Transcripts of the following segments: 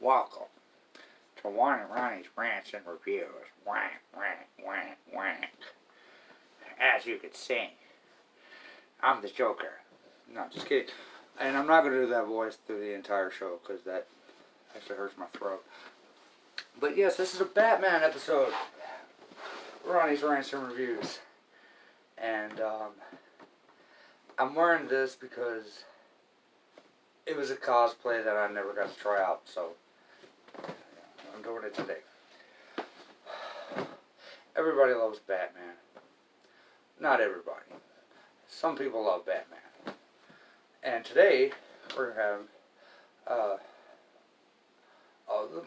Welcome to one of Ronnie's Rants and Reviews. Wank, wank, wank, wank. As you can see, I'm the Joker. No, just kidding. And I'm not going to do that voice through the entire show because that actually hurts my throat. But yes, this is a Batman episode. Ronnie's Rants and Reviews. And I'm wearing this because it was a cosplay that I never got to try out, so I'm doing it today. Everybody loves Batman. Not everybody. Some people love Batman. And today, we're going to have,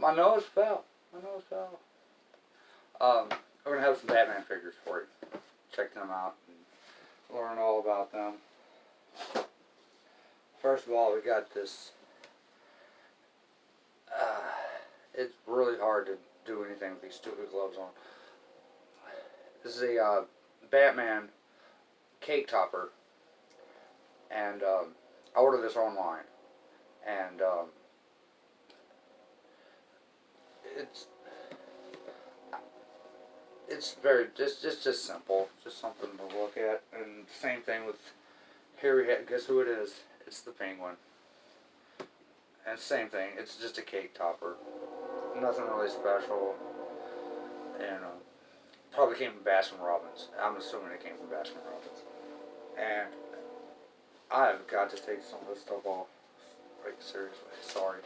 my nose fell. We're going to have some Batman figures for you. Check them out and learn all about them. First of all, we got this. It's really hard to do anything with these stupid gloves on. This is a Batman cake topper, and I ordered this online, and it's very just simple, just something to look at. And same thing with here we have, guess who it is? It's the Penguin. And same thing, it's just a cake topper. Nothing really special. And probably came from Baskin Robbins. I'm assuming it came from Baskin Robbins. And I've got to take some of this stuff off. Like, seriously, sorry.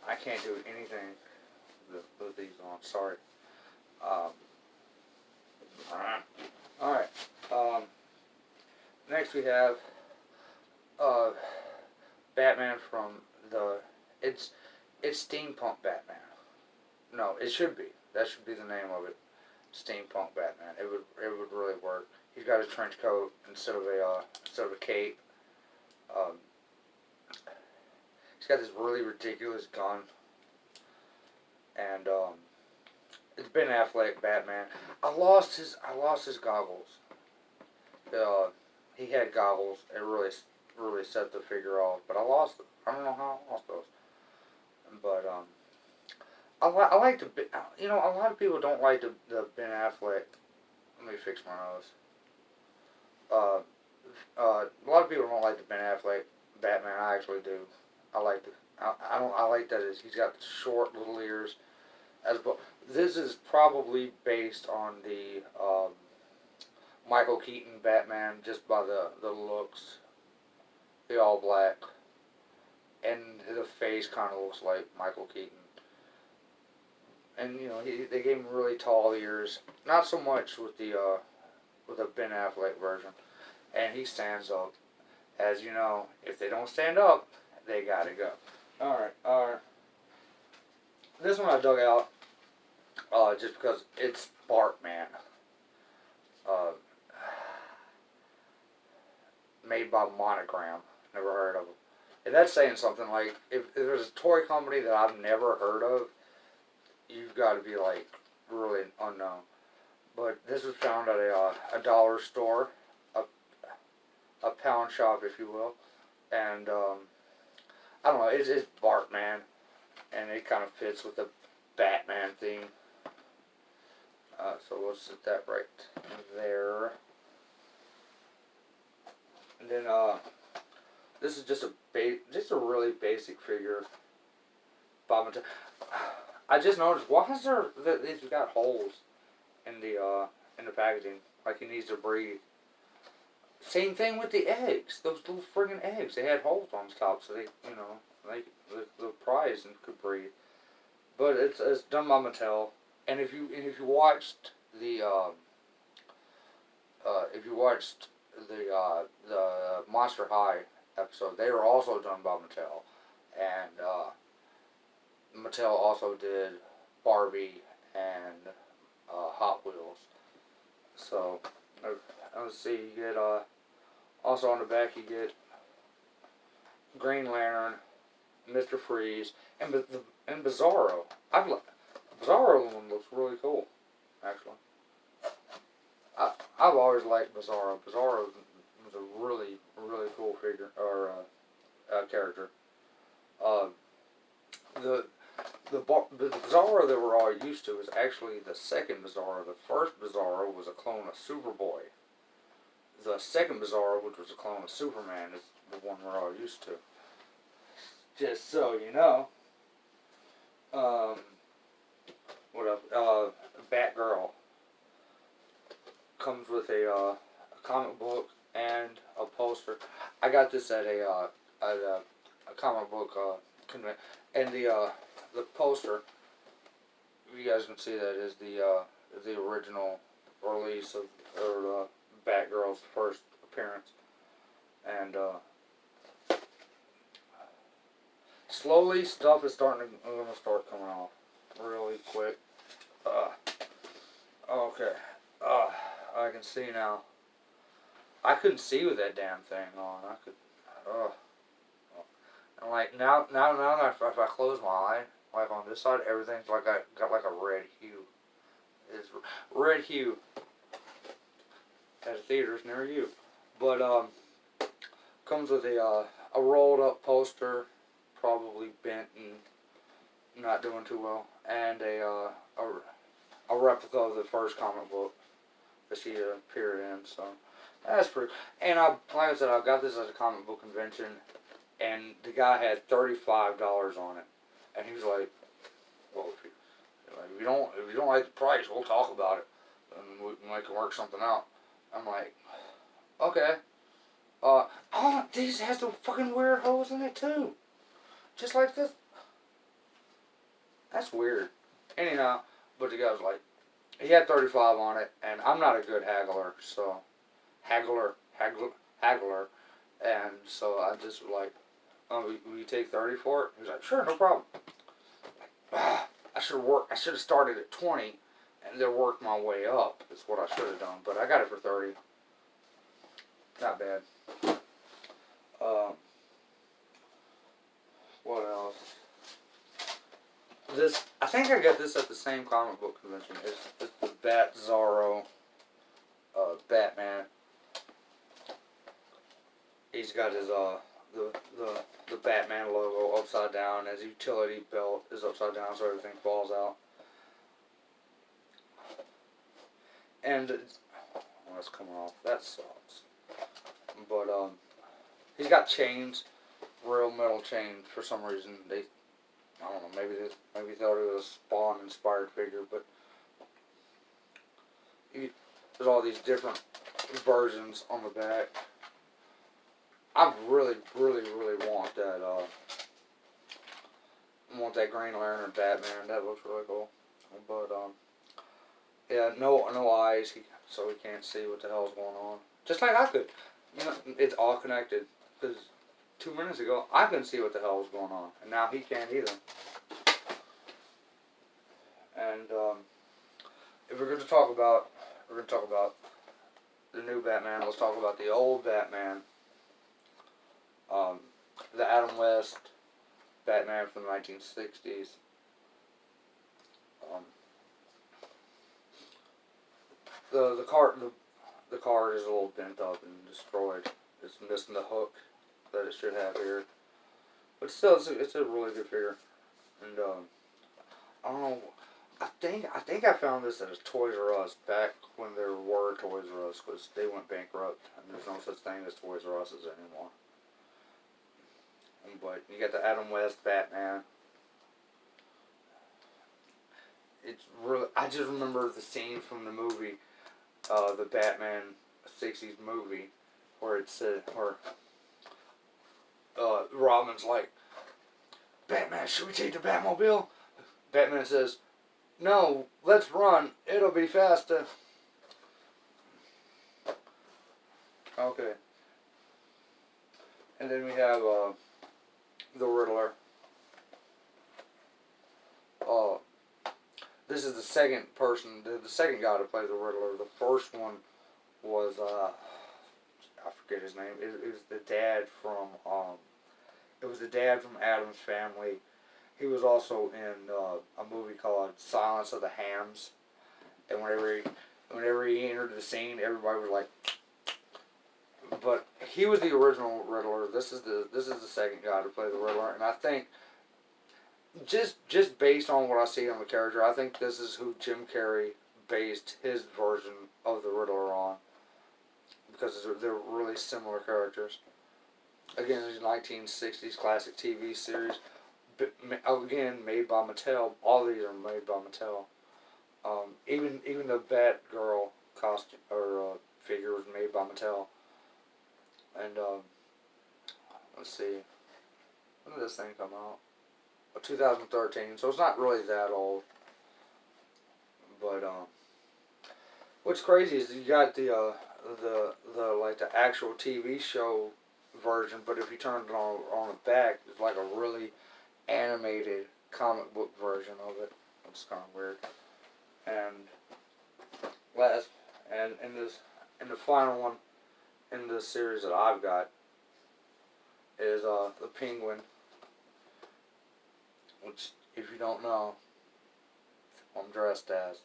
I can't do anything with these on, sorry. Alright. Next we have Batman from it's Steampunk Batman. No, it should be. That should be the name of it. Steampunk Batman. It would really work. He's got a trench coat instead of a cape. He's got this really ridiculous gun. And it's Ben Affleck Batman. I lost his goggles. He had goggles. It really set the figure off, but I lost them. I don't know how I lost those. But I like the, a lot of people don't like the Ben Affleck. Let me fix my nose. A lot of people don't like the Ben Affleck Batman. I actually do. I like I like that he's got short little ears. As well, this is probably based on the Michael Keaton Batman, just by the looks. The all black, and the face kind of looks like Michael Keaton. And they gave him really tall ears. Not so much with the Ben Affleck version. And he stands up. As you know, if they don't stand up, they gotta go. Alright. This one I dug out just because it's Bartman. Made by Monogram. Never heard of them. If that's saying something, like, if there's a toy company that I've never heard of, you've got to be, like, really unknown. But this was found at a dollar store, a pound shop, if you will. And, I don't know, it's Bartman, and it kind of fits with the Batman theme. So we'll set that right there. And then, this is just a really basic figure. I just noticed, why is these got holes in the packaging, like he needs to breathe. Same thing with the eggs. Those little friggin' eggs, they had holes on the top, so the prize could breathe. But it's done by Mattel, and if you watched the Monster High episode, they were also done by Mattel, and Mattel also did Barbie and Hot Wheels. So let's see, you get also on the back you get Green Lantern, Mr. Freeze, and Bizarro. Bizarro one looks really cool, actually. I've always liked Bizarro. Bizarro was a really cool figure or character. the the Bizarro that we're all used to is actually the second Bizarro. The first Bizarro was a clone of Superboy. The second Bizarro, which was a clone of Superman, is the one we're all used to. Just so you know. What else? Batgirl comes with a comic book and a poster. I got this at a comic book convention, and the poster. You guys can see that is the original release of Batgirl's first appearance, and slowly stuff is starting to start coming off really quick. Okay. I can see now. I couldn't see with that damn thing on. I could. And like now that if I close my eye, like on this side, everything's like I got like a red hue. It's red hue at the theaters near you, but comes with a rolled up poster, probably bent and not doing too well, and a replica of the first comic book that she appeared in. So that's pretty. And like I said, I got this at a comic book convention, and the guy had $35 on it, and he was like, "Well, if you don't like the price, we'll talk about it, and we can work something out." I'm like, "Okay." This has the fucking weird holes in it too, just like this. That's weird. Anyhow, but the guy was like, he had 35 on it, and I'm not a good haggler, so haggler, and so I just was like, will you take 30 for it? He was like, sure, no problem. I should have started at 20, and then worked my way up. Is what I should have done, but I got it for 30. Not bad. What else? I think I got this at the same comic book convention. It's the Bat-Zorro Batman. He's got his the Batman logo upside down. His utility belt is upside down, so everything falls out. And that's coming off. That sucks. But he's got chains, real metal chains. For some reason, I don't know. Maybe thought it was a Spawn inspired figure, but there's all these different versions on the back. I really want that Green Lantern Batman. That looks really cool. But yeah, no eyes, so he can't see what the hell's going on. Just like I could. You know, it's all connected. Because 2 minutes ago, I couldn't see what the hell was going on, and now he can't either. And if we're going to talk about the new Batman, let's talk about the old Batman. The Adam West Batman from the 1960s. The car is a little bent up and destroyed. It's missing the hook that it should have here, but still, it's a really good figure. And I don't know. I think I found this at a Toys R Us back when there were Toys R Us, because they went bankrupt and there's no such thing as Toys R Us's anymore. But you got the Adam West Batman. It's really. I just remember the scene from the movie, the Batman '60s movie, where it said, where Robin's like, "Batman, should we take the Batmobile?" Batman says, "No, let's run. It'll be faster." Okay. And then we have the Riddler. This is the second person, the second guy to play the Riddler. The first one was I forget his name. It was the dad from Addams Family. He was also in a movie called Silence of the Hams. And whenever he entered the scene, everybody was like. But he was the original Riddler. This is the second guy to play the Riddler, and I think just based on what I see on the character, I think this is who Jim Carrey based his version of the Riddler on, because they're really similar characters. Again, it's a 1960s classic TV series. Again, made by Mattel. All these are made by Mattel. Even the Batgirl costume or figure was made by Mattel. And let's see, when did this thing come out? 2013. So it's not really that old. But what's crazy is you got the like the actual TV show version, but if you turn it on the back, it's like a really animated comic book version of it. It's kind of weird. And in the final one in this series that I've got is the Penguin, which, if you don't know, I'm dressed as.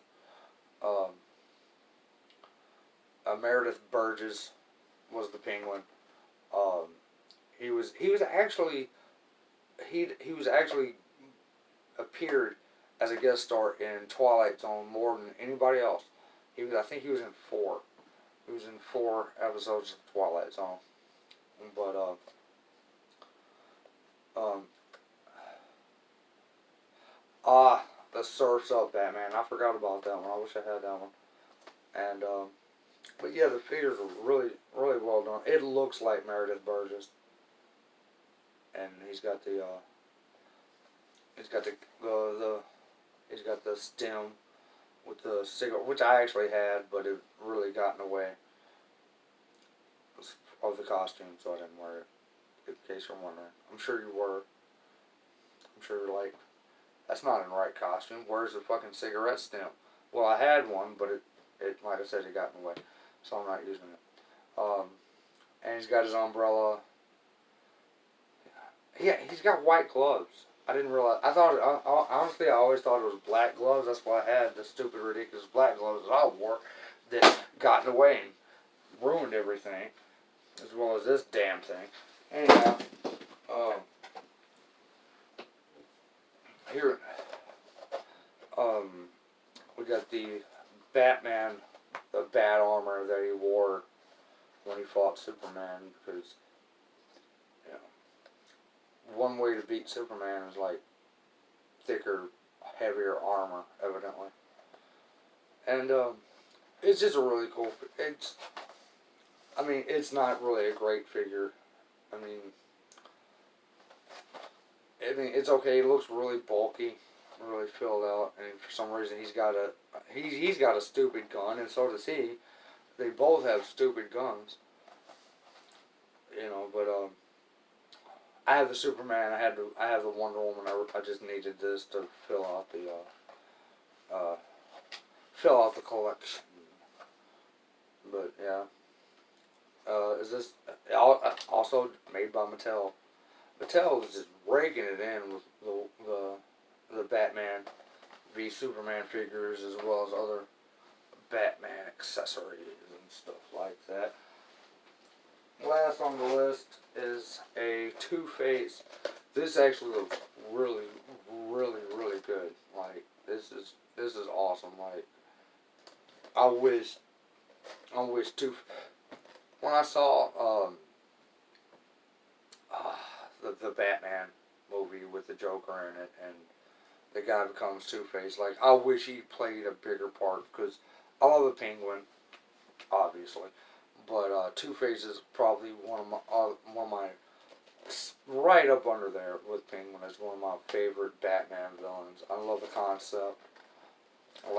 Meredith Burgess was the Penguin. He was actually appeared as a guest star in Twilight Zone more than anybody else. I think he was in 4. He was in 4 episodes of Twilight Zone. But the Surf's Up Batman. I forgot about that one. I wish I had that one. And but yeah, the figures are really well done. It looks like Meredith Burgess, and he's got the stem with the cigarette, which I actually had, but it really got in the way of the costume, so I didn't wear it. In case you're wondering, I'm sure you were. I'm sure you're like, that's not in the right costume. Where's the fucking cigarette stem? Well, I had one, but it like I said, it got in the way, so I'm not using it. And he's got his umbrella. Yeah, he's got white gloves. I didn't realize. Honestly, I always thought it was black gloves. That's why I had the stupid, ridiculous black gloves that I wore that got in the way and ruined everything, as well as this damn thing. Anyhow, here, we got the Batman, the bat armor that he wore when he fought Superman, because, you know, one way to beat Superman is like thicker, heavier armor, evidently. And it's just a really cool. It's not really a great figure. It's okay. It looks really bulky, really filled out, and for some reason he's got a stupid gun, and so does he. They both have stupid guns, you know. But I have the Superman. I have the Wonder Woman. I just needed this to fill out the collection. But yeah, is this also made by Mattel? Mattel is just raking it in with the Batman v Superman figures, as well as other Batman accessories and stuff like that. Last on the list is a Two-Face. This actually looks really good. Like, this is awesome. Like, I wish when I saw the Batman movie with the Joker in it, and the guy becomes Two-Face, like, I wish he played a bigger part, because I love the Penguin, obviously, but Two-Face is probably one of my right up under there with Penguin as one of my favorite Batman villains. I love the concept. I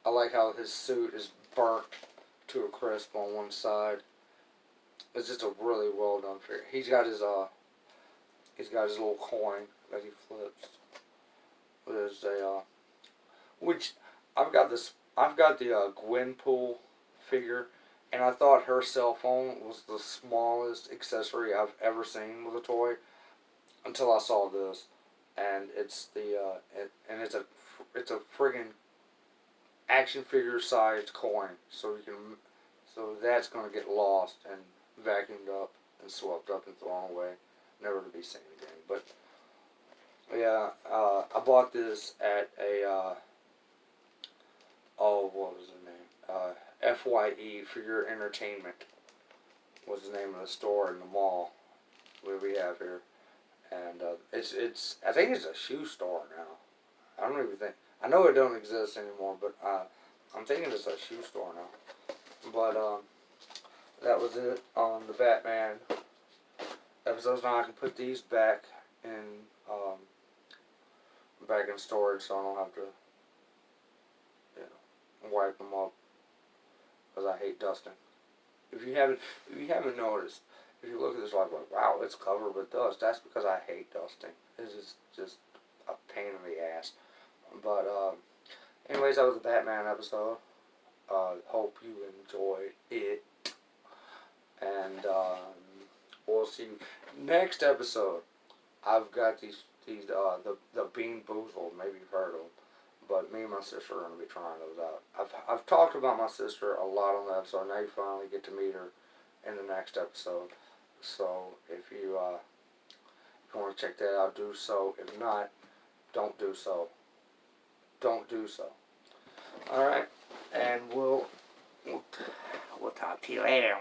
like how his suit is burnt to a crisp on one side. It's just a really well done figure. He's got his little coin that he flips. There's which I've got the Gwenpool figure, and I thought her cell phone was the smallest accessory I've ever seen with a toy, until I saw this, and it's a friggin' action figure sized coin, so that's gonna get lost and vacuumed up and swept up and thrown away, never to be seen again. But yeah, I bought this at a what was the name? FYE Figure Entertainment was the name of the store in the mall where we have here, and it's I think it's a shoe store now. I don't even think I know it don't exist anymore, but I'm thinking it's a shoe store now. But that was it on the Batman episodes. Now I can put these back in storage, so I don't have to wipe them up because I hate dusting. If you haven't noticed, if you look at this like wow, it's covered with dust. That's because I hate dusting. It's just a pain in the ass. But anyways, that was the Batman episode. Hope you enjoyed it, and we'll see you next episode. I've got the Bean Boozled. Maybe you've heard of them. But me and my sister are going to be trying those out. I've talked about my sister a lot on the episode. Now you finally get to meet her in the next episode. So if you want to check that out, do so. If not, don't do so. Don't do so. All right, and we'll talk to you later.